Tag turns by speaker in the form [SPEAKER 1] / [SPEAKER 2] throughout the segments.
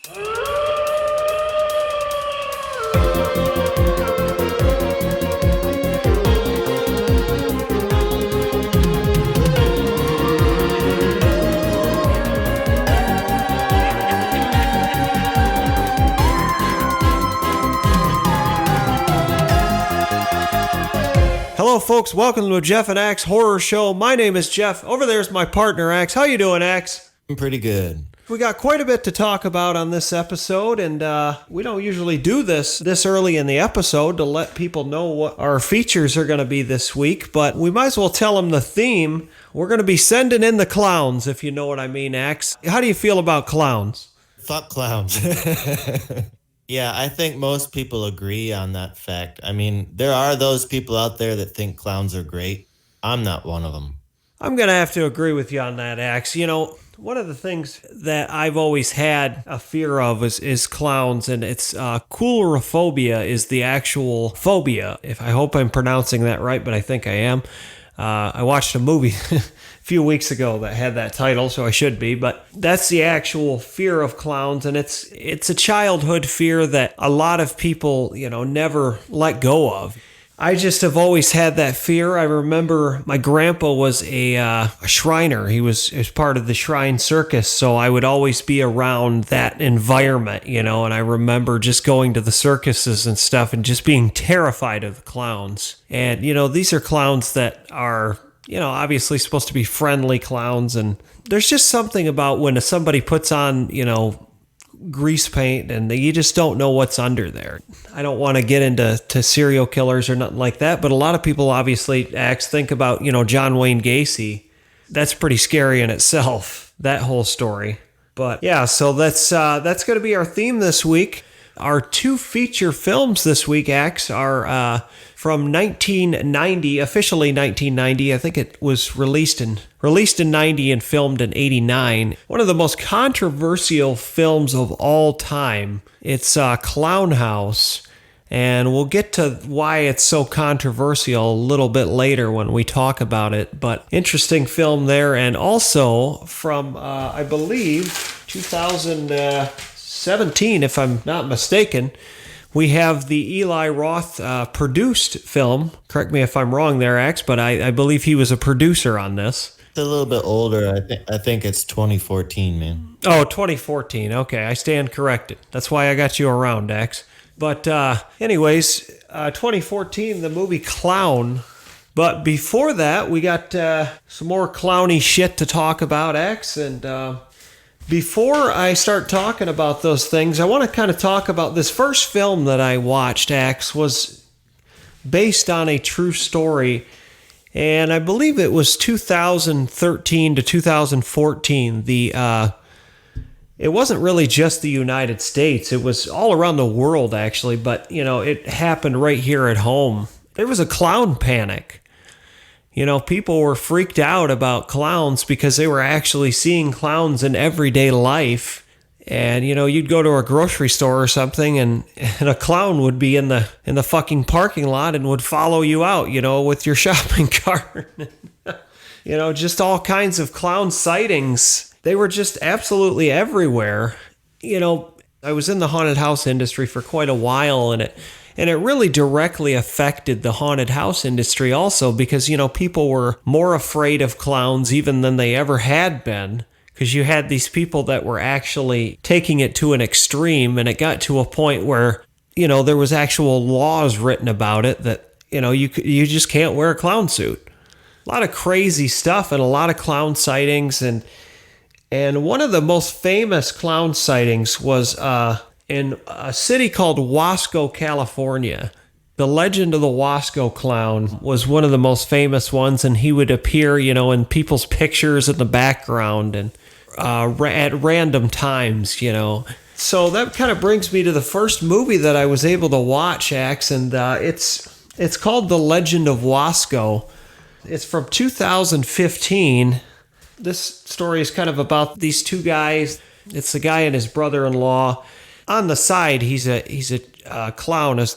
[SPEAKER 1] Hello folks, welcome to a Jeff and Axe horror show. My name is Jeff. Over there's my partner Axe. How you doing, Axe?
[SPEAKER 2] I'm pretty good.
[SPEAKER 1] We got quite a bit to talk about on this episode, and we don't usually do this early in the episode to let people know what our features are going to be this week, but we might as well tell them the theme. We're going to be sending in the clowns, if you know what I mean, Axe. How do you feel about clowns?
[SPEAKER 2] Fuck clowns. Yeah, I think most people agree on that fact. I mean, there are those people out there that think clowns are great. I'm not one of them.
[SPEAKER 1] I'm going to have to agree with you on that, Axe. You know, one of the things that I've always had a fear of is clowns, and it's coulrophobia is the actual phobia. I hope I'm pronouncing that right, but I think I am. I watched a movie a few weeks ago that had that title, so I should be, but that's the actual fear of clowns, and it's a childhood fear that a lot of people, never let go of. I just have always had that fear. I remember my grandpa was a Shriner. He was part of the Shrine Circus, so I would always be around that environment, and I remember just going to the circuses and stuff and just being terrified of the clowns. And, these are clowns that are, obviously supposed to be friendly clowns, and there's just something about when somebody puts on, grease paint and you just don't know what's under there. I don't want to get into serial killers or nothing like that, but a lot of people obviously think about, John Wayne Gacy. That's pretty scary in itself, that whole story. But yeah, so that's going to be our theme this week. Our two feature films this week, Axe, are from 1990, officially 1990. I think it was released in 90 and filmed in 89. One of the most controversial films of all time. It's Clownhouse, and we'll get to why it's so controversial a little bit later when we talk about it. But interesting film there, and also from I believe 2017, if I'm not mistaken. We have the Eli Roth produced film. Correct me if I'm wrong there, Axe, but I believe he was a producer on this.
[SPEAKER 2] It's a little bit older. I think it's 2014, man.
[SPEAKER 1] Oh, 2014. Okay, I stand corrected. That's why I got you around, Axe. But anyways, 2014, the movie Clown. But before that, we got some more clowny shit to talk about, Axe, and... Before I start talking about those things, I want to kind of talk about this first film that I watched, Axe, was based on a true story, and I believe it was 2013 to 2014. It wasn't really just the United States, it was all around the world, actually, but, it happened right here at home. There was a clown panic. People were freaked out about clowns because they were actually seeing clowns in everyday life. And, you'd go to a grocery store or something and a clown would be in the fucking parking lot and would follow you out, with your shopping cart. Just all kinds of clown sightings. They were just absolutely everywhere. I was in the haunted house industry for quite a while, and it really directly affected the haunted house industry also because, people were more afraid of clowns even than they ever had been because you had these people that were actually taking it to an extreme, and it got to a point where, there was actual laws written about it that, you just can't wear a clown suit. A lot of crazy stuff and a lot of clown sightings. And one of the most famous clown sightings was... in a city called Wasco, California. The legend of the Wasco Clown was one of the most famous ones, and he would appear, in people's pictures in the background and at random times, So that kind of brings me to the first movie that I was able to watch, Axe, and it's called The Legend of Wasco. It's from 2015. This story is kind of about these two guys. It's the guy and his brother-in-law. On the side, he's a clown, a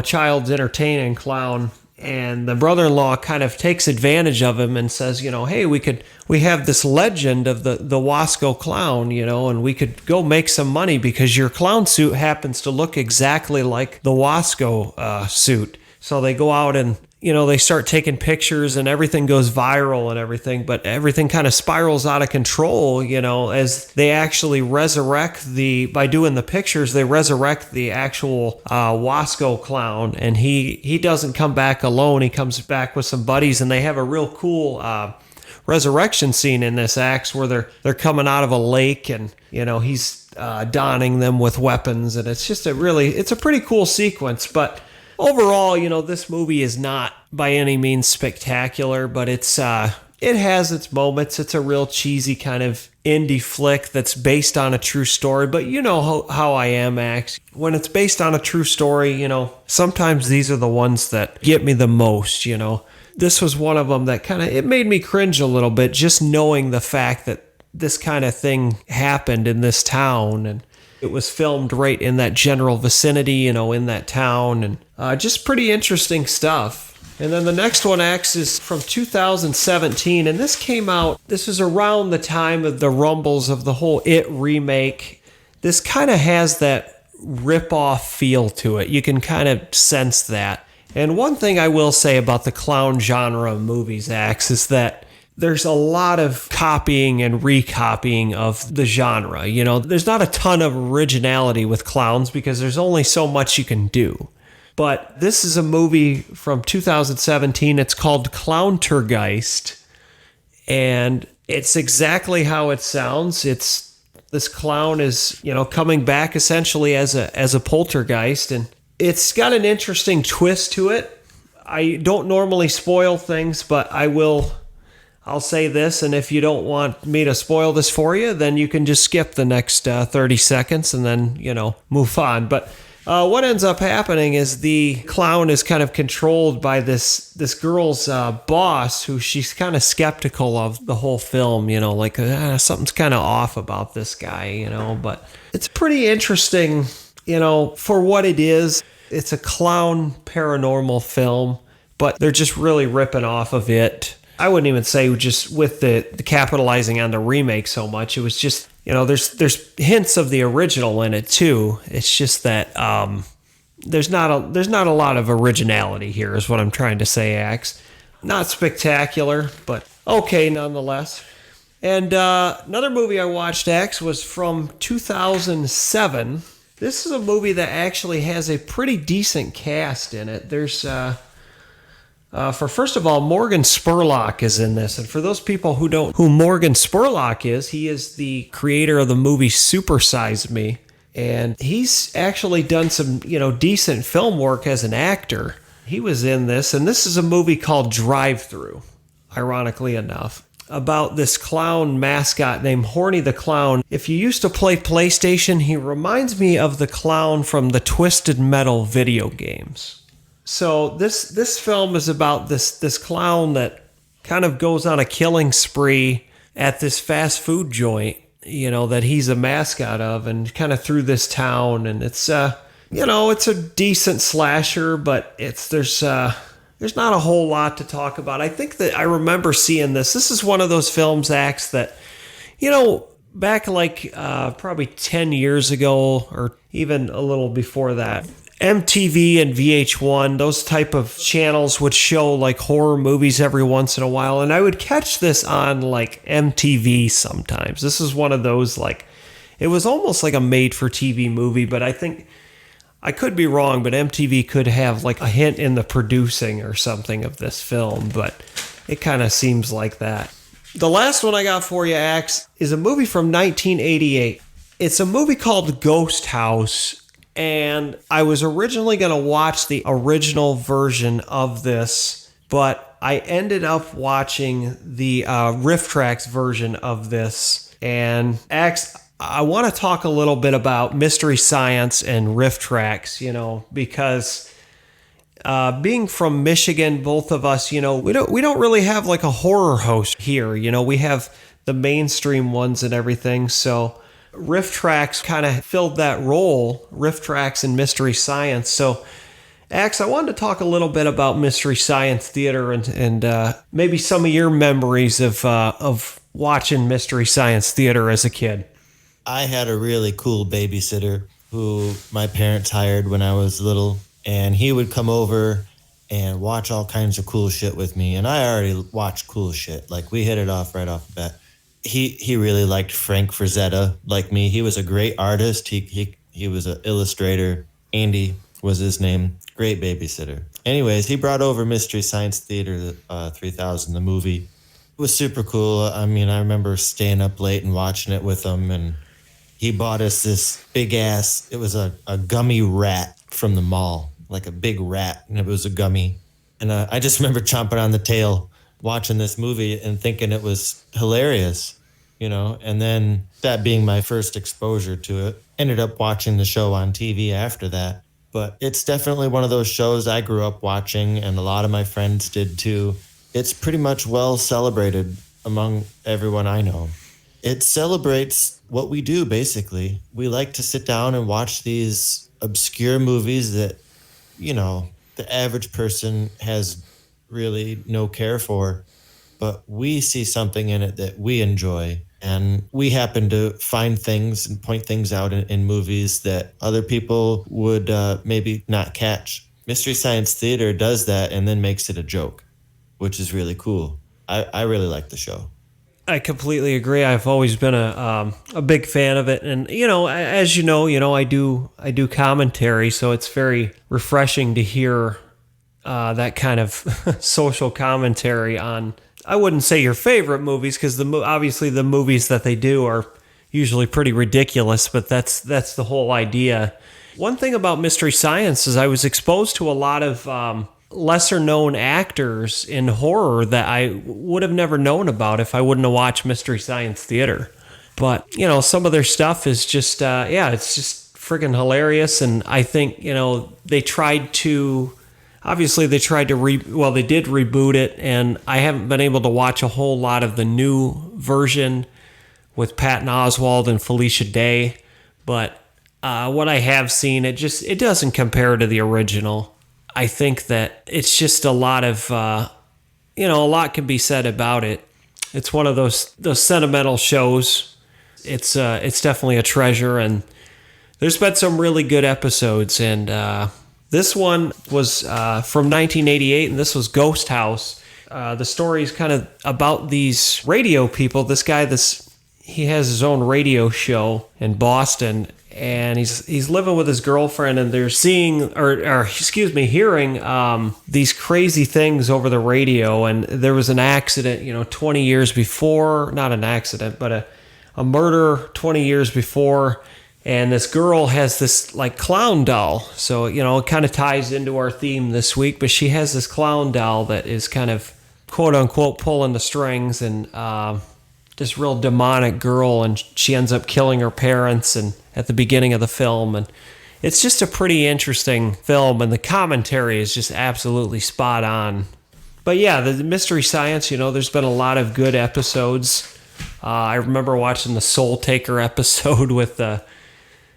[SPEAKER 1] child's entertaining clown, And the brother-in-law kind of takes advantage of him and says, hey, we have this legend of the Wasco clown, and we could go make some money because your clown suit happens to look exactly like the Wasco suit. So they go out and, they start taking pictures and everything goes viral and everything, but everything kind of spirals out of control, as they actually by doing the pictures, they resurrect the actual Wasco clown, and he doesn't come back alone. He comes back with some buddies, and they have a real cool resurrection scene in this act where they're coming out of a lake, and, he's donning them with weapons, and it's just it's a pretty cool sequence, but overall, this movie is not by any means spectacular, but it has its moments. It's a real cheesy kind of indie flick that's based on a true story, but you know how I am, Max. When it's based on a true story, sometimes these are the ones that get me the most, This was one of them that it made me cringe a little bit, just knowing the fact that this kind of thing happened in this town, and it was filmed right in that general vicinity, in that town, and just pretty interesting stuff. And then the next one, X, is from 2017, and this was around the time of the rumbles of the whole It remake. This kind of has that rip-off feel to it. You can kind of sense that. And one thing I will say about the clown genre of movies, X, is that there's a lot of copying and recopying of the genre. There's not a ton of originality with clowns because there's only so much you can do. But this is a movie from 2017. It's called Clowntergeist, and it's exactly how it sounds. This clown is, coming back essentially as a poltergeist, and it's got an interesting twist to it. I don't normally spoil things, but I'll say this, and if you don't want me to spoil this for you, then you can just skip the next 30 seconds and then, move on. But what ends up happening is the clown is kind of controlled by this girl's boss, who she's kind of skeptical of the whole film, something's kind of off about this guy, But it's pretty interesting, for what it is. It's a clown paranormal film, but they're just really ripping off of it. I wouldn't even say just with the capitalizing on the remake so much. It was just, there's hints of the original in it too. It's just that there's not a lot of originality here, is what I'm trying to say, Axe. Not spectacular, but okay nonetheless. And another movie I watched, Axe, was from 2007. This is a movie that actually has a pretty decent cast in it. There's first of all, Morgan Spurlock is in this. And for those people who don't who Morgan Spurlock is, he is the creator of the movie Super Size Me. And he's actually done some, decent film work as an actor. He was in this, and this is a movie called Drive Thru, ironically enough, about this clown mascot named Horny the Clown. If you used to play PlayStation, he reminds me of the clown from the Twisted Metal video games. So this film is about this clown that kind of goes on a killing spree at this fast food joint, that he's a mascot of, and kind of through this town. And it's it's a decent slasher, but there's not a whole lot to talk about. I think that I remember seeing this. This is one of those films, Acts, that back like probably 10 years ago, or even a little before that, MTV and VH1, those type of channels would show like horror movies every once in a while, and I would catch this on like MTV sometimes. This is one of those, like, it was almost like a made-for-TV movie, but I think, I could be wrong, but MTV could have like a hint in the producing or something of this film, but it kind of seems like that. The last one I got for you, Axe, is a movie from 1988. It's a movie called Ghost House. And I was originally going to watch the original version of this, but I ended up watching the Riff Tracks version of this. And I want to talk a little bit about Mystery Science and Riff Tracks, because being from Michigan, both of us, we don't really have like a horror host here. We have the mainstream ones and everything. So Riff Tracks kind of filled that role, Riff Tracks and Mystery Science. So Axe, I wanted to talk a little bit about Mystery Science Theater and maybe some of your memories of watching Mystery Science Theater as a kid.
[SPEAKER 2] I had a really cool babysitter who my parents hired when I was little, and he would come over and watch all kinds of cool shit with me. And I already watched cool shit. Like, we hit it off right off the bat. He really liked Frank Frazetta, like me. He was a great artist. He was an illustrator. Andy was his name. Great babysitter. Anyways, he brought over Mystery Science Theater 3000, the movie. It was super cool. I mean, I remember staying up late and watching it with him, and he bought us this big ass, it was a gummy rat from the mall, like a big rat, and it was a gummy. And I just remember chomping on the tail watching this movie and thinking it was hilarious, you know? And then that being my first exposure to it, ended up watching the show on TV after that. But it's definitely one of those shows I grew up watching, and a lot of my friends did too. It's pretty much well celebrated among everyone I know. It celebrates what we do, basically. We like to sit down and watch these obscure movies that, you know, the average person has really no care for, but we see something in it that we enjoy. And we happen to find things and point things out in movies that other people would maybe not catch. Mystery Science Theater does that and then makes it a joke, which is really cool. I really like the show.
[SPEAKER 1] I completely agree. I've always been a big fan of it, and as you know, I do commentary, so it's very refreshing to hear that kind of social commentary on. I wouldn't say your favorite movies, because obviously the movies that they do are usually pretty ridiculous, but that's the whole idea. One thing about Mystery Science is I was exposed to a lot of lesser known actors in horror that I would have never known about if I wouldn't have watched Mystery Science Theater. But, some of their stuff is just, it's just friggin' hilarious. And I think, they did reboot it, and I haven't been able to watch a whole lot of the new version with Patton Oswalt and Felicia Day. But what I have seen, it doesn't compare to the original. I think that it's just a lot of, a lot can be said about it. It's one of those sentimental shows. It's definitely a treasure, and there's been some really good episodes. And this one was from 1988, and this was Ghost House. The story is kind of about these radio people. This guy, he has his own radio show in Boston. And he's living with his girlfriend, and they're hearing these crazy things over the radio. And there was an accident, 20 years before, not an accident, but a murder 20 years before. And this girl has this like clown doll. So, it kind of ties into our theme this week, but she has this clown doll that is kind of quote unquote pulling the strings, and this real demonic girl, and she ends up killing her parents and at the beginning of the film. And it's just a pretty interesting film, and the commentary is just absolutely spot on. But yeah, the Mystery Science, there's been a lot of good episodes. I remember watching the Soul Taker episode with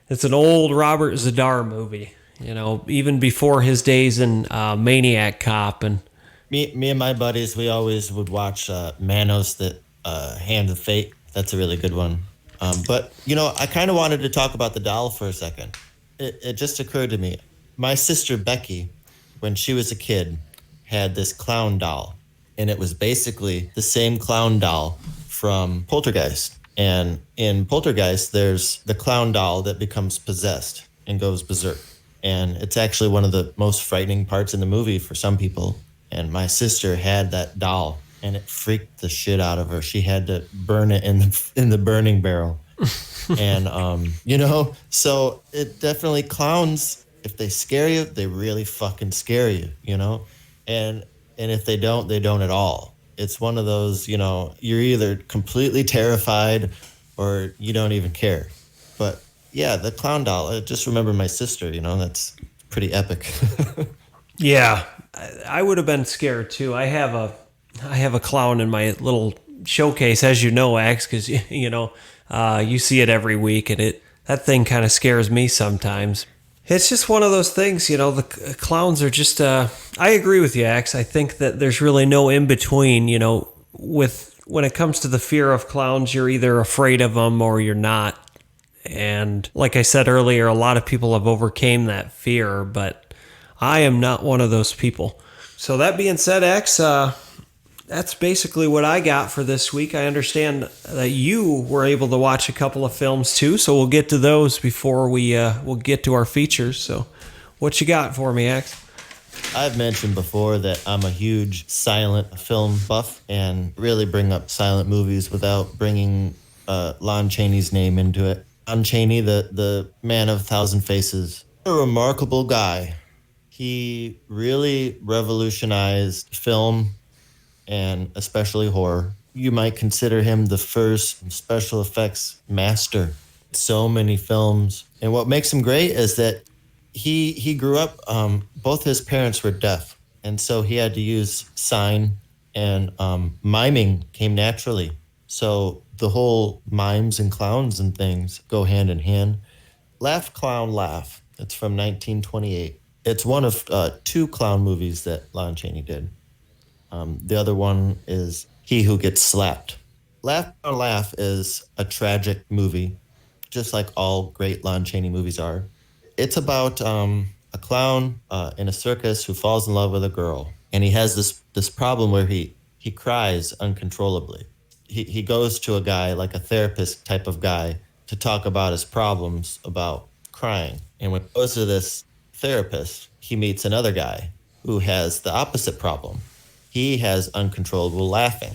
[SPEAKER 1] it's an old Robert Zadar movie, even before his days in Maniac Cop. And
[SPEAKER 2] me and my buddies, we always would watch Manos, that Hand of Fate. That's a really good one. But, I kind of wanted to talk about the doll for a second. It just occurred to me. My sister Becky, when she was a kid, had this clown doll. And it was basically the same clown doll from Poltergeist. And in Poltergeist, there's the clown doll that becomes possessed and goes berserk. And it's actually one of the most frightening parts in the movie for some people. And my sister had that doll, and it freaked the shit out of her. She had to burn it in the burning barrel. And, so it definitely, clowns, if they scare you, they really fucking scare you, And if they don't at all. It's one of those, you're either completely terrified or you don't even care. But yeah, the clown doll, I just remember my sister, that's pretty epic.
[SPEAKER 1] Yeah, I would have been scared too. I have a clown in my little showcase, as you know, Axe, because you see it every week, and that thing kind of scares me sometimes. It's just one of those things, the clowns are just, I agree with you, Axe. I think that there's really no in between, when it comes to the fear of clowns, you're either afraid of them or you're not. And like I said earlier, a lot of people have overcame that fear, but I am not one of those people. So that being said, X, that's basically what I got for this week. I understand that you were able to watch a couple of films too, so we'll get to those before we'll get to our features. So what you got for me, X?
[SPEAKER 2] I've mentioned before that I'm a huge silent film buff and really bring up silent movies without bringing Lon Chaney's name into it. Lon Chaney, the man of a thousand faces, a remarkable guy. He really revolutionized film and especially horror. You might consider him the first special effects master. So many films. And what makes him great is that he grew up, both his parents were deaf. And so he had to use sign and miming came naturally. So the whole mimes and clowns and things go hand in hand. Laugh, Clown, Laugh. It's from 1928. It's one of two clown movies that Lon Chaney did. The other one is He Who Gets Slapped. Laugh, Clown, Laugh is a tragic movie, just like all great Lon Chaney movies are. It's about a clown in a circus who falls in love with a girl. And he has this problem where he cries uncontrollably. He goes to a guy, like a therapist type of guy, to talk about his problems about crying. And when he goes to this therapist, he meets another guy who has the opposite problem. He has uncontrollable laughing.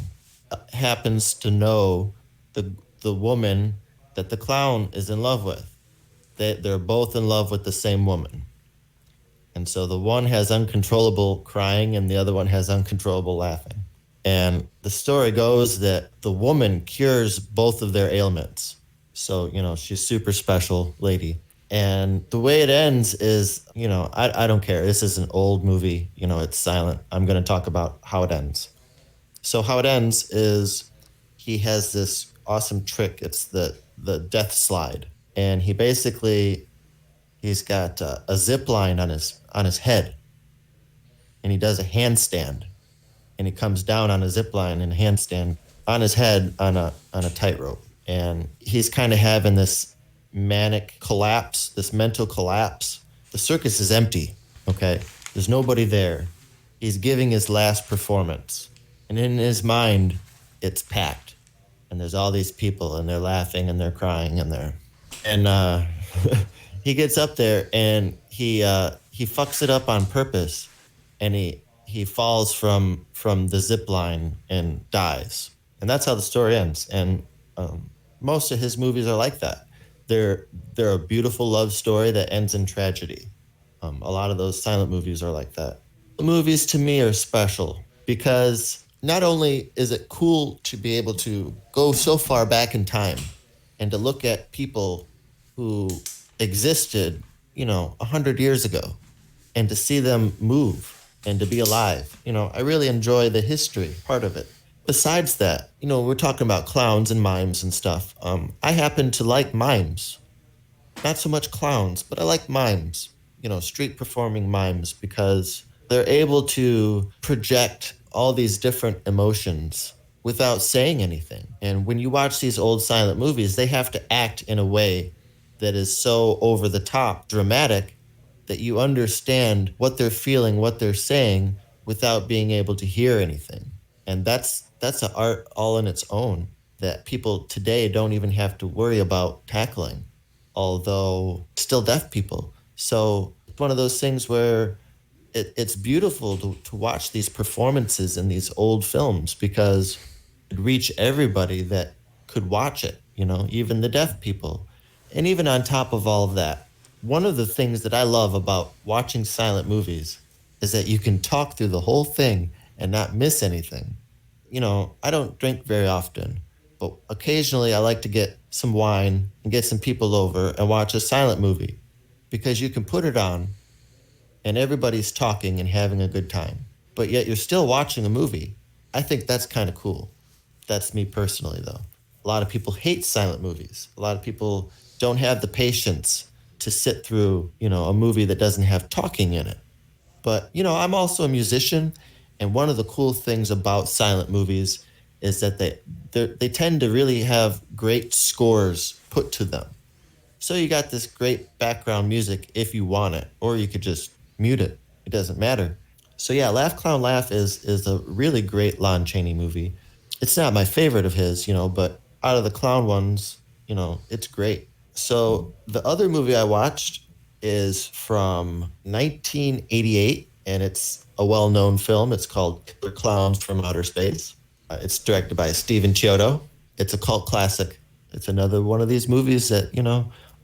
[SPEAKER 2] Happens to know the woman that the clown is in love with. They're both in love with the same woman. And so the one has uncontrollable crying and the other one has uncontrollable laughing. And the story goes that the woman cures both of their ailments. So, she's super special lady. And the way it ends is, I don't care. This is an old movie. It's silent. I'm going to talk about how it ends. So how it ends is he has this awesome trick. It's the death slide. And he's got a zip line on his head. And he does a handstand. And he comes down on a zip line and handstand on his head on a tightrope. And he's kind of having this manic collapse, this mental collapse. The circus is empty, okay? There's nobody there. He's giving his last performance. And in his mind, it's packed. And there's all these people, and they're laughing, and they're crying, and he gets up there, and he fucks it up on purpose, and he falls from the zip line and dies. And that's how the story ends. And most of his movies are like that. They're a beautiful love story that ends in tragedy. A lot of those silent movies are like that. The movies to me are special because not only is it cool to be able to go so far back in time and to look at people who existed, 100 years ago, and to see them move and to be alive. I really enjoy the history part of it. Besides that, we're talking about clowns and mimes and stuff. I happen to like mimes. Not so much clowns, but I like mimes. Street performing mimes, because they're able to project all these different emotions without saying anything. And when you watch these old silent movies, they have to act in a way that is so over the top, dramatic, that you understand what they're feeling, what they're saying, without being able to hear anything. And that's an art all in its own that people today don't even have to worry about tackling, although still deaf people. So it's one of those things where it's beautiful to watch these performances in these old films, because it reach everybody that could watch it, even the deaf people. And even on top of all of that, one of the things that I love about watching silent movies is that you can talk through the whole thing and not miss anything. I don't drink very often, but occasionally I like to get some wine and get some people over and watch a silent movie, because you can put it on and everybody's talking and having a good time, but yet you're still watching a movie. I think that's kind of cool. That's me personally, though. A lot of people hate silent movies. A lot of people don't have the patience to sit through, a movie that doesn't have talking in it. But, I'm also a musician, and one of the cool things about silent movies is that they tend to really have great scores put to them. So you got this great background music if you want it, or you could just mute it. It doesn't matter. So yeah, Laugh Clown Laugh is a really great Lon Chaney movie. It's not my favorite of his, but out of the clown ones, it's great. So the other movie I watched is from 1988, and it's a well-known film. It's called Killer Clowns from Outer Space. It's directed by Steven Chiodo. It's a cult classic. It's another one of these movies that,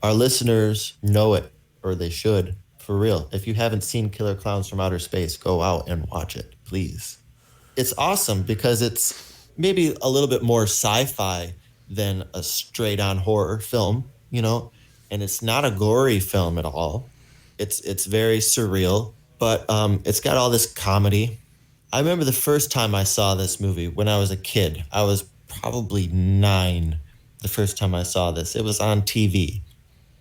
[SPEAKER 2] our listeners know it, or they should, for real. If you haven't seen Killer Clowns from Outer Space, go out and watch it, please. It's awesome because it's maybe a little bit more sci-fi than a straight-on horror film, and it's not a gory film at all. It's very surreal, but it's got all this comedy. I remember the first time I saw this movie when I was a kid. I was probably 9 the first time I saw this. It was on TV.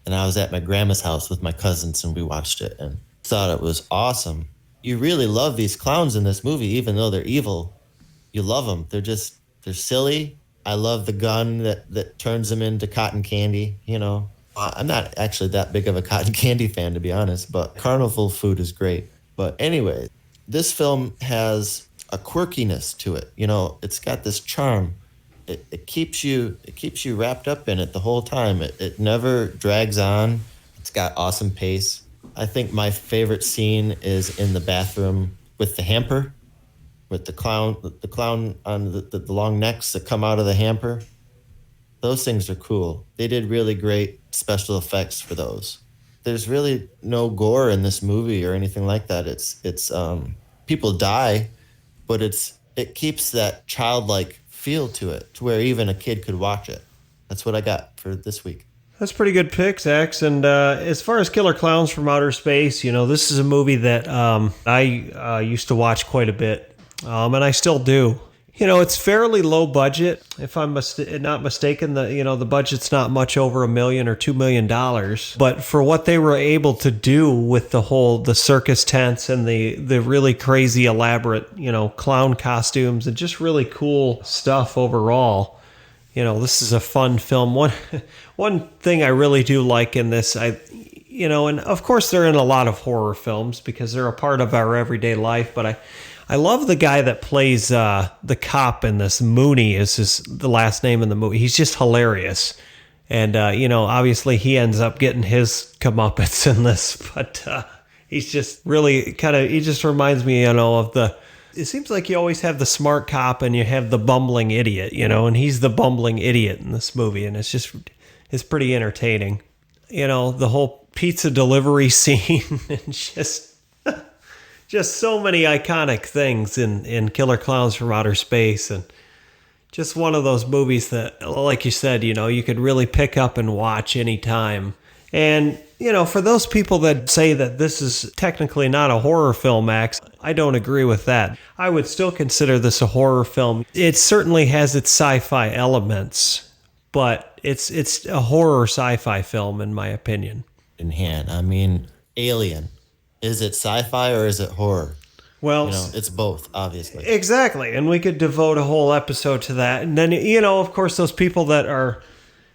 [SPEAKER 2] And I was at my grandma's house with my cousins, and we watched it and thought it was awesome. You really love these clowns in this movie, even though they're evil. You love them. They're silly. I love the gun that turns them into cotton candy, I'm not actually that big of a cotton candy fan, to be honest, but carnival food is great. But anyway, this film has a quirkiness to it. It's got this charm. It keeps you wrapped up in it the whole time. It never drags on. It's got awesome pace. I think my favorite scene is in the bathroom with the hamper, with the clown on the long necks that come out of the hamper. Those things are cool. They did really great special effects for those. There's really no gore in this movie or anything like that. It's people die, but it keeps that childlike feel to it, to where even a kid could watch it. That's what I got for this week.
[SPEAKER 1] That's pretty good picks, X. And as far as Killer Clowns from Outer Space, this is a movie that I used to watch quite a bit, and I still do. It's fairly low budget. If I'm not mistaken, the budget's not much over $1 million or $2 million. But for what they were able to do with the circus tents and the really crazy elaborate, clown costumes and just really cool stuff overall, this is a fun film. One thing I really do like in this, and of course they're in a lot of horror films because they're a part of our everyday life, but I love the guy that plays the cop in this. Mooney is the last name in the movie. He's just hilarious. And, obviously he ends up getting his comeuppance in this. But he's just really he just reminds me, of it seems like you always have the smart cop and you have the bumbling idiot, and he's the bumbling idiot in this movie. And it's pretty entertaining. The whole pizza delivery scene and just so many iconic things in Killer Clowns from Outer Space, and just one of those movies that, like you said, you could really pick up and watch anytime. And, for those people that say that this is technically not a horror film, Max, I don't agree with that. I would still consider this a horror film. It certainly has its sci-fi elements, but it's a horror sci-fi film, in my opinion.
[SPEAKER 2] In hand, Alien. Is it sci-fi or is it horror?
[SPEAKER 1] Well,
[SPEAKER 2] it's both, obviously.
[SPEAKER 1] Exactly. And we could devote a whole episode to that. And then, of course, those people that are,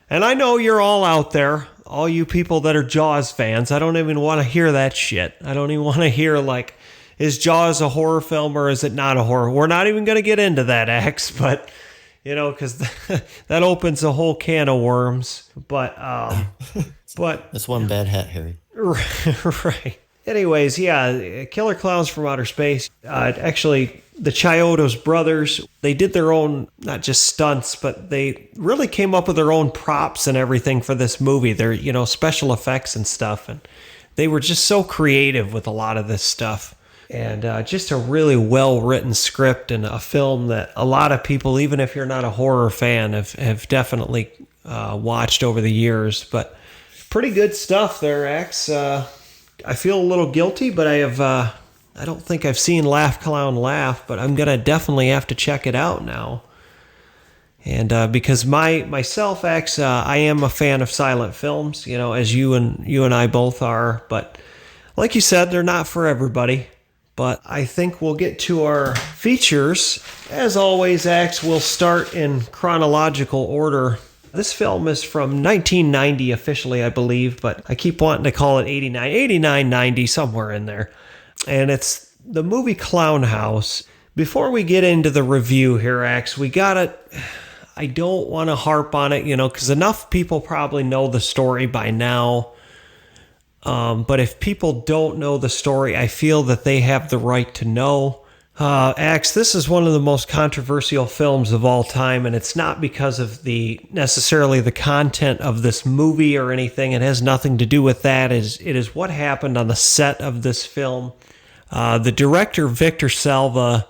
[SPEAKER 1] and I know you're all out there, all you people that are Jaws fans, I don't even want to hear that shit. I don't even want to hear, is Jaws a horror film or is it not a horror? We're not even going to get into that, X, but, because that opens a whole can of worms. But,
[SPEAKER 2] That's one bad hat, Harry.
[SPEAKER 1] Right. Anyways, yeah, Killer Clowns from Outer Space. Actually, the Chiodos brothers, they did their own, not just stunts, but they really came up with their own props and everything for this movie. Their, special effects and stuff. And they were just so creative with a lot of this stuff. And just a really well-written script and a film that a lot of people, even if you're not a horror fan, have definitely watched over the years. But pretty good stuff there, X. I feel a little guilty, but I don't think I've seen Laugh Clown Laugh, but I'm going to definitely have to check it out now. And because myself, X, I am a fan of silent films, as you and I both are. But like you said, they're not for everybody. But I think we'll get to our features. As always, X, we'll start in chronological order. This film is from 1990 officially, I believe, but I keep wanting to call it 89, 90, somewhere in there. And it's the movie Clownhouse. Before we get into the review here, X, I don't want to harp on it, because enough people probably know the story by now. But if people don't know the story, I feel that they have the right to know. Axe, this is one of the most controversial films of all time, and it's not because of necessarily the content of this movie or anything. It has nothing to do with that. It is what happened on the set of this film. The director, Victor Salva,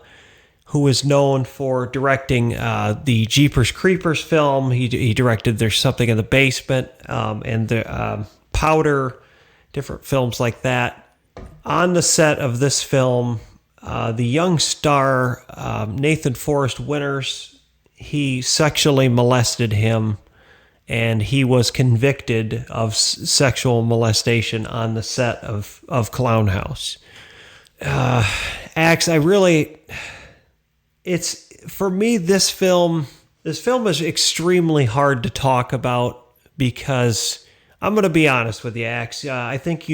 [SPEAKER 1] who is known for directing the Jeepers Creepers film, he directed There's Something in the Basement, and the Powder, different films like that. On the set of this film, the young star, Nathan Forrest Winters, he sexually molested him, and he was convicted of sexual molestation on the set of Clownhouse. Axe, for me, this film is extremely hard to talk about because I'm going to be honest with you, Axe. I think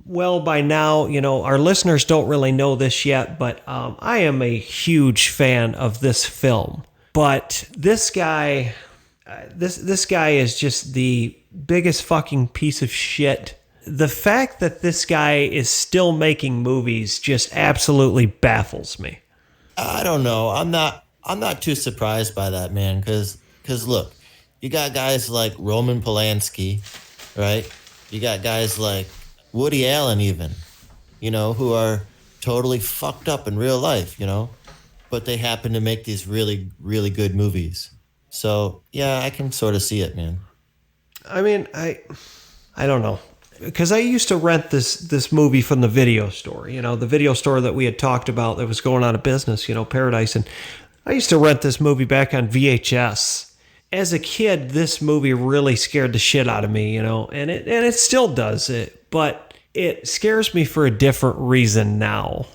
[SPEAKER 1] well by now, our listeners don't really know this yet, but I am a huge fan of this film. But this guy, this guy is just the biggest fucking piece of shit. The fact that this guy is still making movies just absolutely baffles me.
[SPEAKER 2] I don't know. I'm not too surprised by that, man, because look, you got guys like Roman Polanski, right? You got guys like Woody Allen even, who are totally fucked up in real life, but they happen to make these really, really good movies. So, yeah, I can sort of see it, man.
[SPEAKER 1] I mean, I don't know. Because I used to rent this movie from the video store, the video store that we had talked about that was going out of business, Paradise. And I used to rent this movie back on VHS. As a kid, this movie really scared the shit out of me, and it still does it, but it scares me for a different reason now.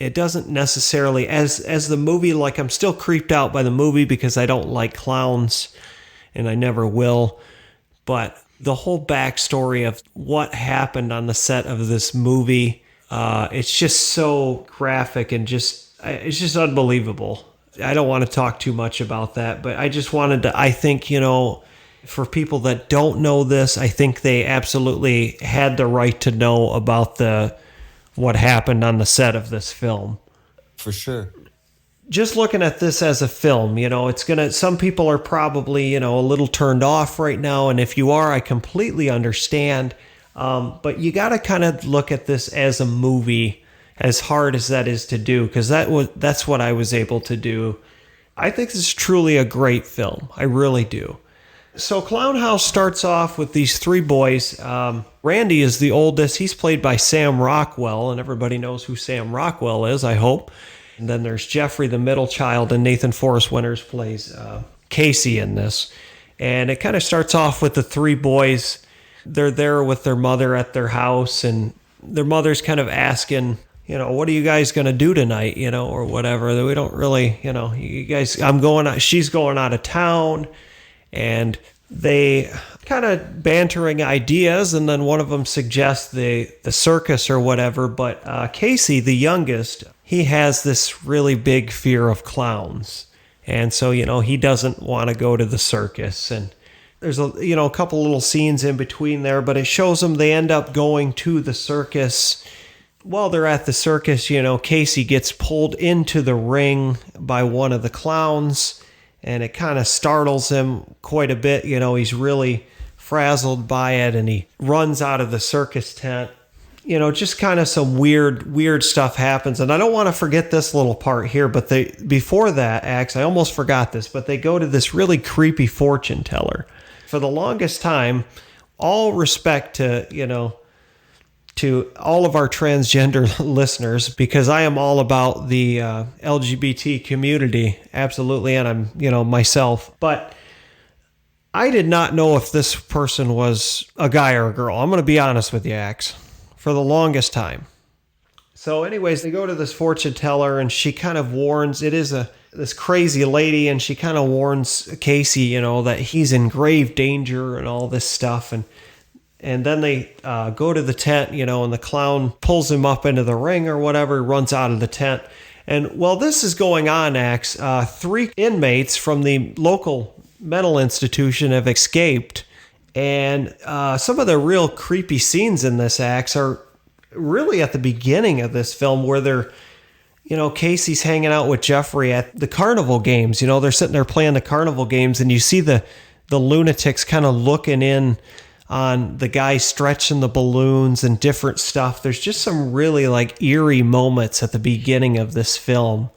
[SPEAKER 1] It doesn't necessarily, as the movie, like I'm still creeped out by the movie because I don't like clowns, and I never will, but the whole backstory of what happened on the set of this movie, it's just so graphic and it's just unbelievable. I don't want to talk too much about that, but I just wanted to, I think, for people that don't know this, I think they absolutely had the right to know about what happened on the set of this film.
[SPEAKER 2] For sure.
[SPEAKER 1] Just looking at this as a film, some people are probably, a little turned off right now. And if you are, I completely understand. But you got to kind of look at this as a movie, as hard as that is to do, because that's what I was able to do. I think this is truly a great film. I really do. So Clownhouse starts off with these three boys. Randy is the oldest. He's played by Sam Rockwell, and everybody knows who Sam Rockwell is, I hope. And then there's Jeffrey, the middle child, and Nathan Forrest Winters plays Casey in this. And it kind of starts off with the three boys. They're there with their mother at their house, and their mother's kind of asking, what are you guys going to do tonight, or whatever. We don't really, you guys, she's going out of town, and they kind of bantering ideas, and then one of them suggests the circus or whatever, but Casey, the youngest, he has this really big fear of clowns, and so, he doesn't want to go to the circus, and there's a couple little scenes in between there, but it shows them they end up going to the circus. While they're at the circus, Casey gets pulled into the ring by one of the clowns, and it kind of startles him quite a bit. He's really frazzled by it, and he runs out of the circus tent. Just kind of some weird stuff happens. And I don't want to forget this little part here, but before that, Axe, I almost forgot this, but they go to this really creepy fortune teller. For the longest time, all respect to to all of our transgender listeners, because I am all about the LGBT community, absolutely, and I'm, myself. But I did not know if this person was a guy or a girl. I'm going to be honest with you, Axe, for the longest time. So anyways, they go to this fortune teller, and she kind of warns, it is this crazy lady, and she kind of warns Casey, that he's in grave danger and all this stuff. And then they go to the tent, and the clown pulls him up into the ring or whatever, runs out of the tent. And while this is going on, Axe, 3 inmates from the local mental institution have escaped. And some of the real creepy scenes in this, Axe, are really at the beginning of this film, where they're, Casey's hanging out with Jeffrey at the carnival games. They're sitting there playing the carnival games, and you see the lunatics kind of looking in on the guy stretching the balloons and different stuff. There's just some really eerie moments at the beginning of this film.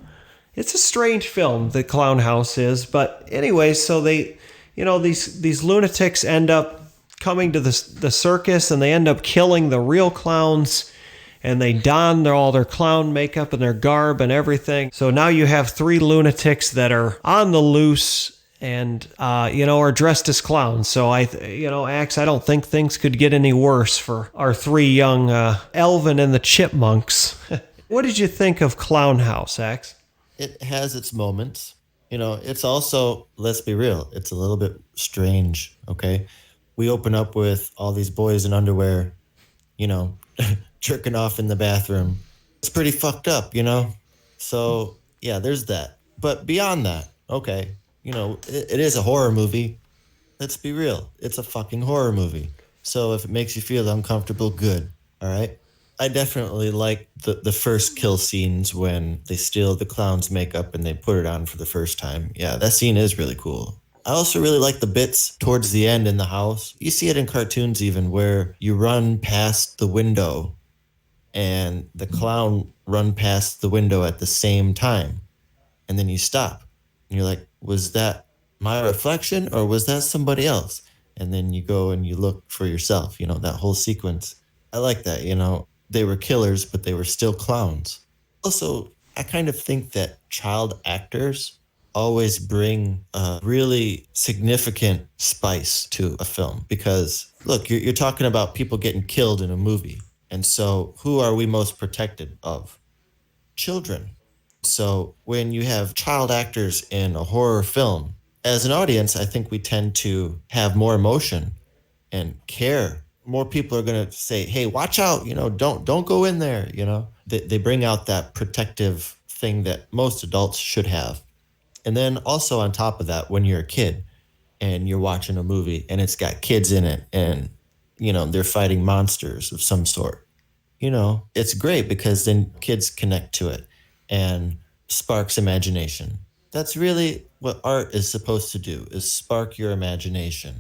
[SPEAKER 1] It's a strange film, the Clownhouse is. But anyway, so they, these lunatics end up coming to the circus, and they end up killing the real clowns, and they don all their clown makeup and their garb and everything. So now you have 3 lunatics that are on the loose and, are dressed as clowns. So Axe, I don't think things could get any worse for our 3 young Elvin and the Chipmunks. What did you think of Clownhouse, Axe?
[SPEAKER 2] It has its moments. It's also, let's be real, it's a little bit strange, okay? We open up with all these boys in underwear, jerking off in the bathroom. It's pretty fucked up, So, yeah, there's that. But beyond that, okay, it is a horror movie. Let's be real. It's a fucking horror movie. So if it makes you feel uncomfortable, good, all right? I definitely like the first kill scenes when they steal the clown's makeup and they put it on for the first time. Yeah, that scene is really cool. I also really like the bits towards the end in the house. You see it in cartoons even, where you run past the window and the clown run past the window at the same time. And then you stop. And you're like, was that my reflection or was that somebody else? And then you go and you look for yourself, that whole sequence. I like that, They were killers, but they were still clowns. Also, I kind of think that child actors always bring a really significant spice to a film, because look, you're talking about people getting killed in a movie. And so who are we most protected of? Children. So when you have child actors in a horror film, as an audience, I think we tend to have more emotion and care. More people are going to say, hey, watch out, don't go in there, They bring out that protective thing that most adults should have. And then also on top of that, when you're a kid and you're watching a movie and it's got kids in it and, they're fighting monsters of some sort, it's great because then kids connect to it and sparks imagination. That's really what art is supposed to do, is spark your imagination.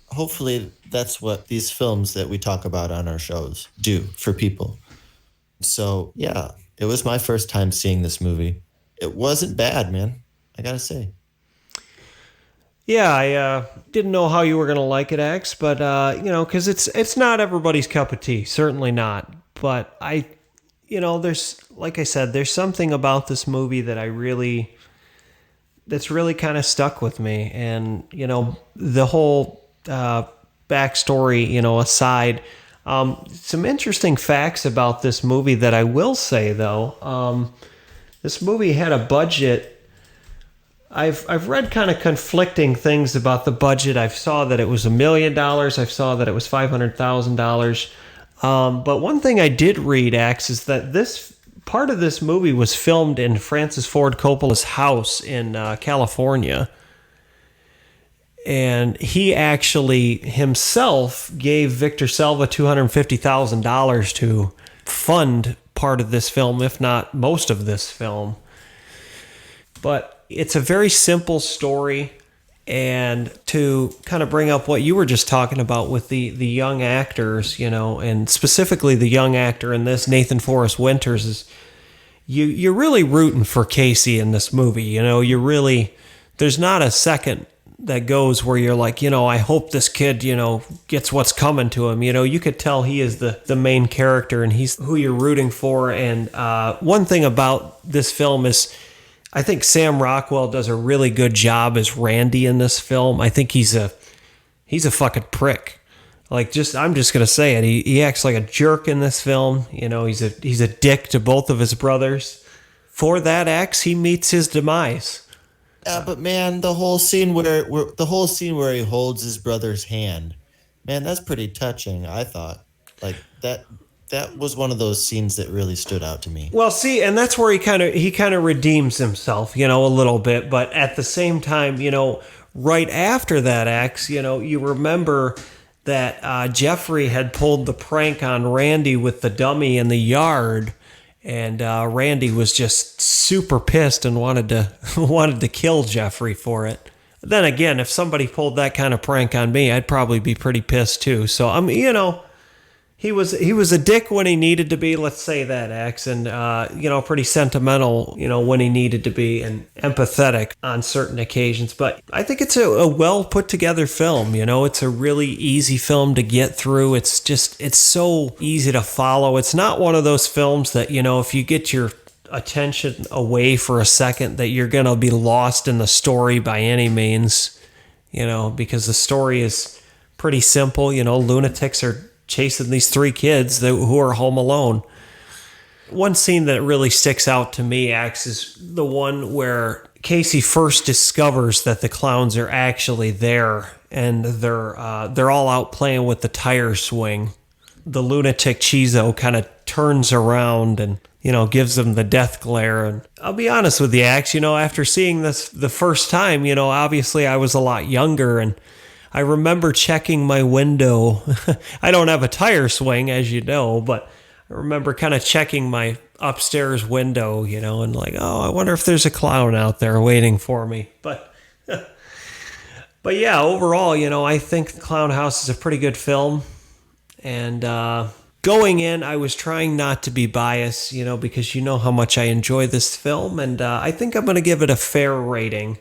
[SPEAKER 2] Hopefully that's what these films that we talk about on our shows do for people. So, yeah, it was my first time seeing this movie. It wasn't bad, man. I gotta say.
[SPEAKER 1] Yeah, I didn't know how you were going to like it, X, but, because it's not everybody's cup of tea. Certainly not. But there's, like I said, there's something about this movie that that's really kind of stuck with me. And, the whole backstory, aside, some interesting facts about this movie that I will say, though. This movie had a budget. I've read kind of conflicting things about the budget. I saw that it was $1 million. I saw that it was $500,000. But one thing I did read, Axe, is that this part of this movie was filmed in Francis Ford Coppola's house in California. And he actually himself gave Victor Salva $250,000 to fund part of this film, if not most of this film. But it's a very simple story. And to kind of bring up what you were just talking about with the young actors, and specifically the young actor in this, Nathan Forrest Winters, is you're really rooting for Casey in this movie. You're really, there's not a second that goes where you're like, I hope this kid, gets what's coming to him. You could tell he is the main character and he's who you're rooting for. And one thing about this film is I think Sam Rockwell does a really good job as Randy in this film. I think he's a fucking prick. Like, I'm just gonna say it. He acts like a jerk in this film. He's a dick to both of his brothers. For that acts, he meets his demise.
[SPEAKER 2] Yeah, but man, the whole scene where he holds his brother's hand, man, that's pretty touching. I thought, like that was one of those scenes that really stood out to me.
[SPEAKER 1] Well, see, and that's where he kind of redeems himself, a little bit. But at the same time, right after that acts, you remember that Jeffrey had pulled the prank on Randy with the dummy in the yard. And Randy was just super pissed and wanted to kill Jeffrey for it. Then again, if somebody pulled that kind of prank on me, I'd probably be pretty pissed too. So he was a dick when he needed to be. Let's say that, X, and pretty sentimental, when he needed to be, and empathetic on certain occasions. But I think it's a well put together film. It's a really easy film to get through. It's so easy to follow. It's not one of those films that if you get your attention away for a second, that you're gonna be lost in the story by any means. Because the story is pretty simple. Lunatics are chasing these three kids who are home alone. One scene that really sticks out to me, Axe, is the one where Casey first discovers that the clowns are actually there, and they're all out playing with the tire swing. The lunatic Chizo kind of turns around and gives them the death glare. And I'll be honest with you, Axe, after seeing this the first time, obviously I was a lot younger, and I remember checking my window. I don't have a tire swing, as you know, but I remember kind of checking my upstairs window, and like, oh, I wonder if there's a clown out there waiting for me. But yeah, overall, I think Clownhouse is a pretty good film. And going in, I was trying not to be biased, because how much I enjoy this film, and I think I'm going to give it a fair rating.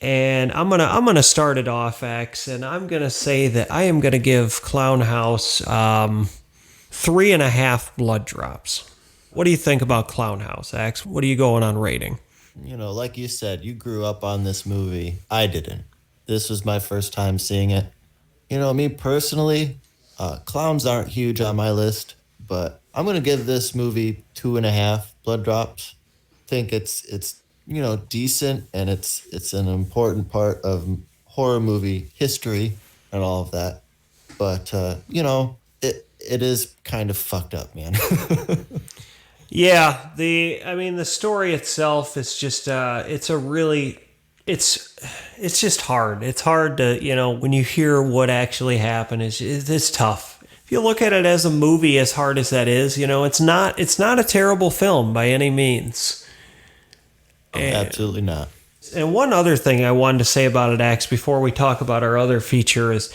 [SPEAKER 1] And I'm gonna start it off, X, and I'm gonna say that I am gonna give Clownhouse 3.5 blood drops. What do you think about Clownhouse, X? What are you going on rating?
[SPEAKER 2] Like you said, you grew up on this movie. I didn't. This was my first time seeing it. Me personally, clowns aren't huge on my list, but I'm gonna give this movie 2.5 blood drops. Think it's decent, and it's an important part of horror movie history and all of that. But it is kind of fucked up, man.
[SPEAKER 1] Yeah, the story itself is just it's just hard. It's hard to when you hear what actually happened. It's tough. If you look at it as a movie, as hard as that is, it's not a terrible film by any means.
[SPEAKER 2] Absolutely not.
[SPEAKER 1] And one other thing I wanted to say about it, Axe, before we talk about our other feature, is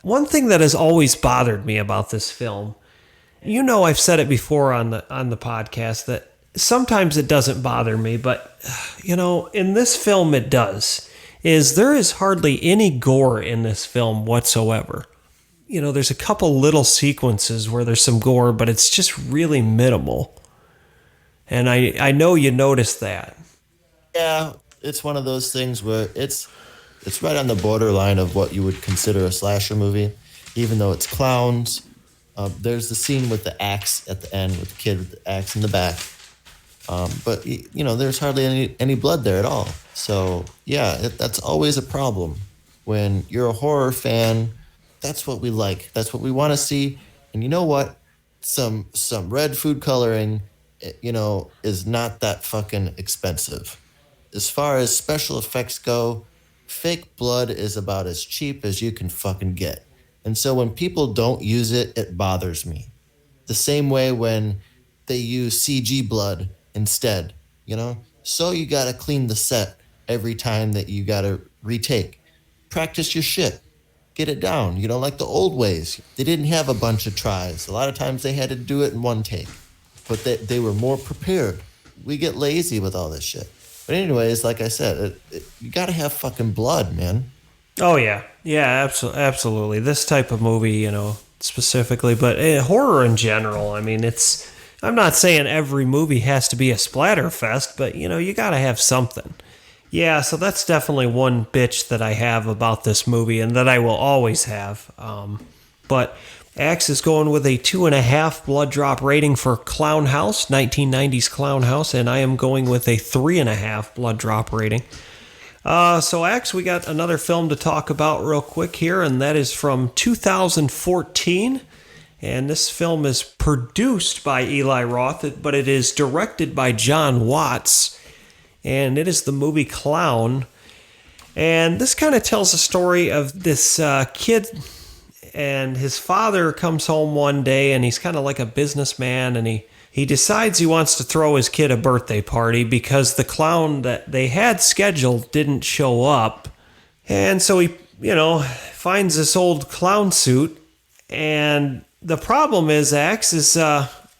[SPEAKER 1] one thing that has always bothered me about this film. I've said it before on the podcast that sometimes it doesn't bother me, but in this film it does. There is hardly any gore in this film whatsoever. There's a couple little sequences where there's some gore, but it's just really minimal. And I know you noticed that.
[SPEAKER 2] Yeah, it's one of those things where it's right on the borderline of what you would consider a slasher movie, even though it's clowns. There's the scene with the axe at the end, with the kid with the axe in the back. But there's hardly any blood there at all. So yeah, that's always a problem. When you're a horror fan, that's what we like. That's what we want to see. And you know what? Some red food coloring, is not that fucking expensive. As far as special effects go, fake blood is about as cheap as you can fucking get. And so when people don't use it, it bothers me. The same way when they use CG blood instead, So you gotta clean the set every time that you gotta retake. Practice your shit. Get it down, like the old ways. They didn't have a bunch of tries. A lot of times they had to do it in one take. But they were more prepared. We get lazy with all this shit. But anyways, like I said, you gotta have fucking blood, man.
[SPEAKER 1] Oh yeah, yeah, absolutely. This type of movie, specifically, but horror in general. I mean, it's. I'm not saying every movie has to be a splatter fest, but you got to have something. Yeah, so that's definitely one bitch that I have about this movie, and that I will always have. But Axe is going with a 2.5 blood drop rating for Clownhouse, 1990s Clownhouse, and I am going with a 3.5 blood drop rating. So, Axe, we got another film to talk about real quick here, and that is from 2014. And this film is produced by Eli Roth, but it is directed by John Watts. And it is the movie Clown. And this kind of tells the story of this kid, and his father comes home one day, and he's kind of like a businessman, and he decides he wants to throw his kid a birthday party because the clown that they had scheduled didn't show up. And so he, finds this old clown suit. And the problem is, Axe, is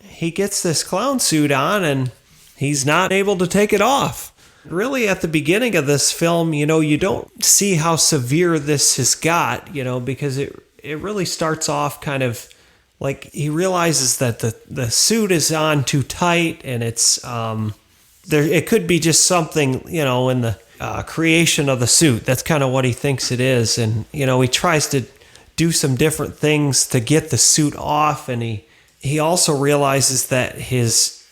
[SPEAKER 1] he gets this clown suit on and he's not able to take it off. Really, at the beginning of this film, you don't see how severe this has got, because it really starts off kind of like he realizes that the suit is on too tight, and it's there. It could be just something in the creation of the suit. That's kind of what he thinks it is, and he tries to do some different things to get the suit off, and he also realizes that his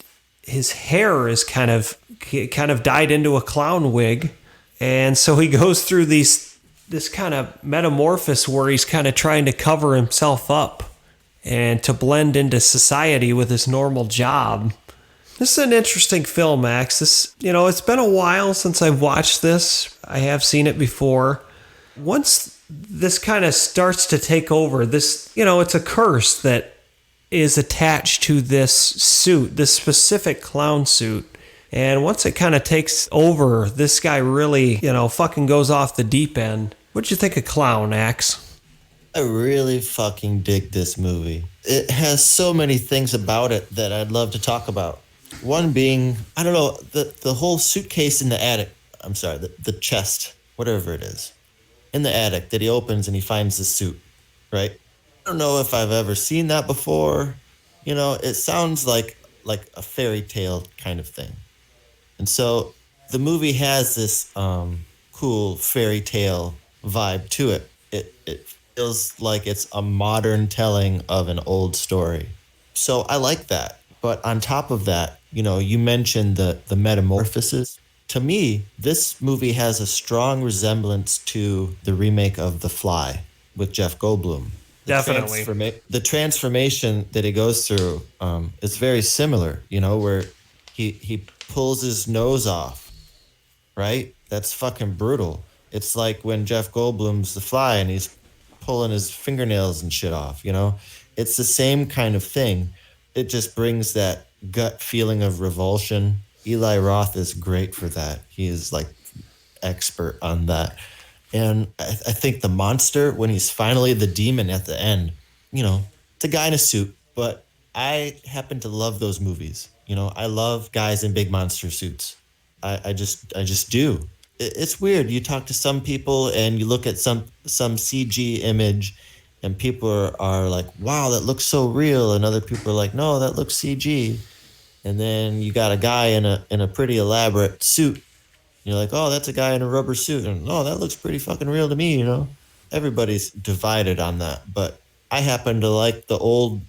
[SPEAKER 1] hair is kind of dyed into a clown wig, and so he goes through this kind of metamorphosis where he's kind of trying to cover himself up and to blend into society with his normal job. This is an interesting film, Max. It's been a while since I've watched this. I have seen it before. Once this kind of starts to take over, it's a curse that is attached to this suit, this specific clown suit. And once it kind of takes over, this guy really, fucking goes off the deep end. What'd you think of Clown, Axe?
[SPEAKER 2] I really fucking dig this movie. It has so many things about it that I'd love to talk about. One being, I don't know, the whole suitcase in the attic. I'm sorry, the chest, whatever it is, in the attic that he opens and he finds the suit, right? I don't know if I've ever seen that before. It sounds like a fairy tale kind of thing. And so the movie has this cool fairy tale vibe to it. It feels like it's a modern telling of an old story. So I like that. But on top of that, you mentioned the metamorphosis. To me, this movie has a strong resemblance to the remake of The Fly with Jeff Goldblum.
[SPEAKER 1] Definitely.
[SPEAKER 2] The transformation that he goes through is very similar, where he pulls his nose off, right? That's fucking brutal. It's like when Jeff Goldblum's The Fly and he's pulling his fingernails and shit off, It's the same kind of thing. It just brings that gut feeling of revulsion. Eli Roth is great for that. He is like expert on that. And I think the monster, when he's finally the demon at the end, it's a guy in a suit, but I happen to love those movies. I love guys in big monster suits. I just do. It's weird. You talk to some people and you look at some CG image and people are like, wow, that looks so real. And other people are like, no, that looks CG. And then you got a guy in a pretty elaborate suit. You're like, oh, that's a guy in a rubber suit. And, oh, that looks pretty fucking real to me, Everybody's divided on that. But I happen to like the old,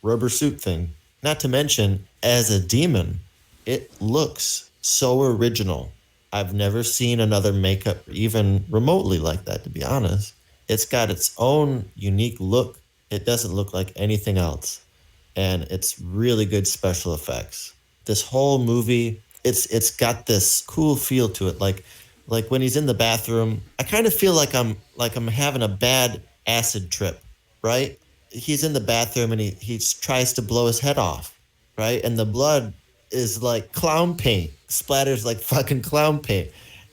[SPEAKER 2] rubber suit thing. Not to mention, as a demon, it looks so original. I've never seen another makeup even remotely like that, to be honest. It's got its own unique look. It doesn't look like anything else. And it's really good special effects. This whole movie, it's got this cool feel to it. Like when he's in the bathroom, I kind of feel like I'm having a bad acid trip, right? He's in the bathroom and he tries to blow his head off, right? And the blood is like clown paint, splatters like fucking clown paint.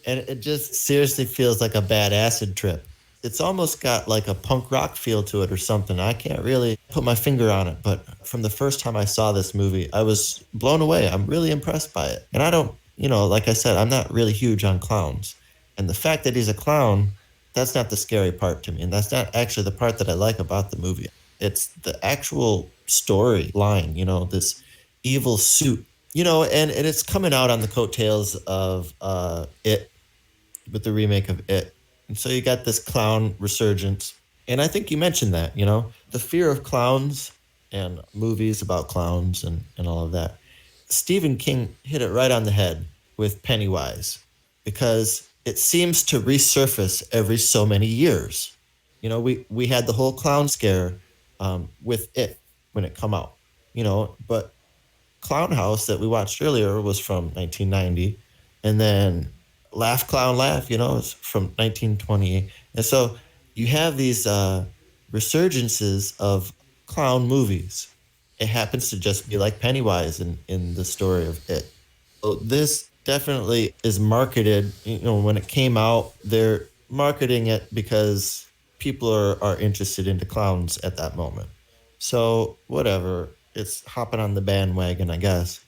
[SPEAKER 2] And it just seriously feels like a bad acid trip. It's almost got like a punk rock feel to it or something. I can't really put my finger on it, but from the first time I saw this movie, I was blown away. I'm really impressed by it. And I don't, like I said, I'm not really huge on clowns. And the fact that he's a clown that's not the scary part to me. And that's not actually the part that I like about the movie. It's the actual storyline, this evil suit, and it's coming out on the coattails of It, with the remake of It. And so you got this clown resurgence. And I think you mentioned that, the fear of clowns and movies about clowns and all of that. Stephen King hit it right on the head with Pennywise because it seems to resurface every so many years. We had the whole clown scare with It when it come out, but Clownhouse that we watched earlier was from 1990, and then Laugh Clown Laugh, is from 1928. And so you have these resurgences of clown movies. It happens to just be like Pennywise in the story of It. So this definitely is marketed, when it came out, they're marketing it because people are interested into clowns at that moment. So whatever, it's hopping on the bandwagon, I guess.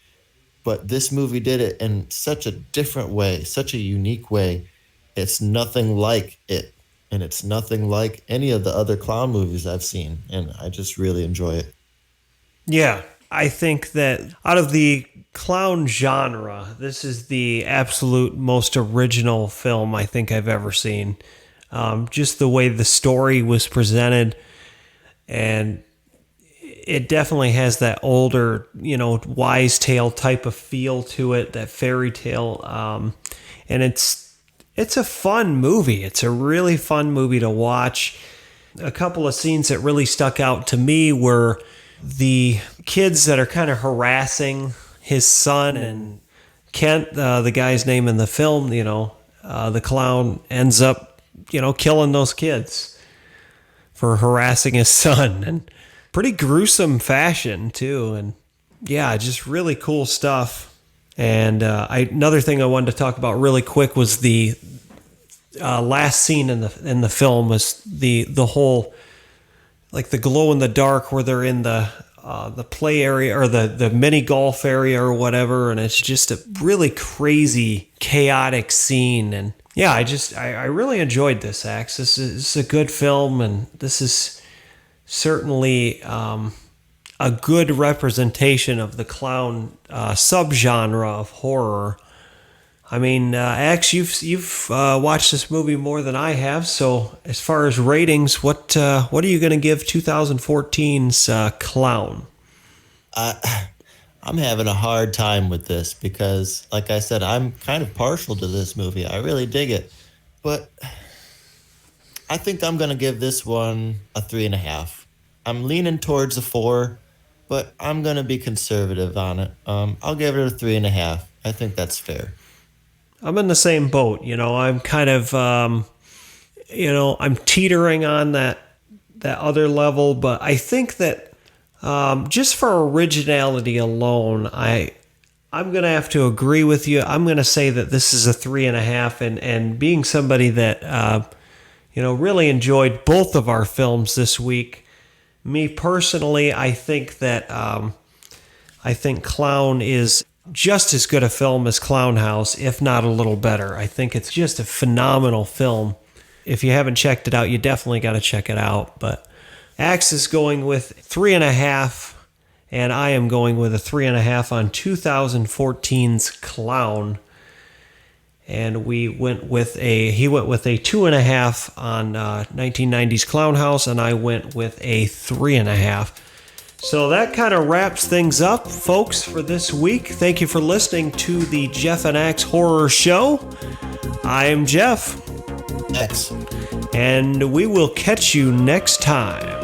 [SPEAKER 2] But this movie did it in such a different way, such a unique way. It's nothing like It, and it's nothing like any of the other clown movies I've seen, and I just really enjoy it.
[SPEAKER 1] Yeah, I think that out of the clown genre, this is the absolute most original film I think I've ever seen. Just the way the story was presented, and it definitely has that older, wise tale type of feel to it, that fairy tale. And it's a fun movie. It's a really fun movie to watch. A couple of scenes that really stuck out to me were the kids that are kind of harassing his son, and Kent, the guy's name in the film, the clown ends up, killing those kids for harassing his son, and pretty gruesome fashion too. And yeah, just really cool stuff. And another thing I wanted to talk about really quick was the last scene in the film was the whole, like, the glow in the dark where they're in the play area or the mini golf area or whatever, and it's just a really crazy, chaotic scene. And yeah, I really enjoyed this, Axe. This is a good film, and this is certainly a good representation of the clown subgenre of horror. I mean, Axe, you've watched this movie more than I have. So, as far as ratings, what are you going to give 2014's Clown?
[SPEAKER 2] I'm having a hard time with this because, like I said, I'm kind of partial to this movie. I really dig it, but I think I'm going to give this one a 3.5. I'm leaning towards a 4, but I'm going to be conservative on it. I'll give it a 3.5. I think that's fair.
[SPEAKER 1] I'm in the same boat. I'm kind of, I'm teetering on that other level, but I think that just for originality alone, I'm going to have to agree with you. I'm going to say that this is a 3.5, and being somebody that, really enjoyed both of our films this week, me personally, I think that I think Clown is just as good a film as Clownhouse, if not a little better. I think it's just a phenomenal film. If you haven't checked it out, you definitely got to check it out. But Axe is going with 3.5, and I am going with a 3.5 on 2014's Clown. And he went with a 2.5 on 1990's Clownhouse, and I went with a 3.5. So that kind of wraps things up, folks, for this week. Thank you for listening to the Jeff and Axe Horror Show. I am Jeff.
[SPEAKER 2] X.
[SPEAKER 1] And we will catch you next time.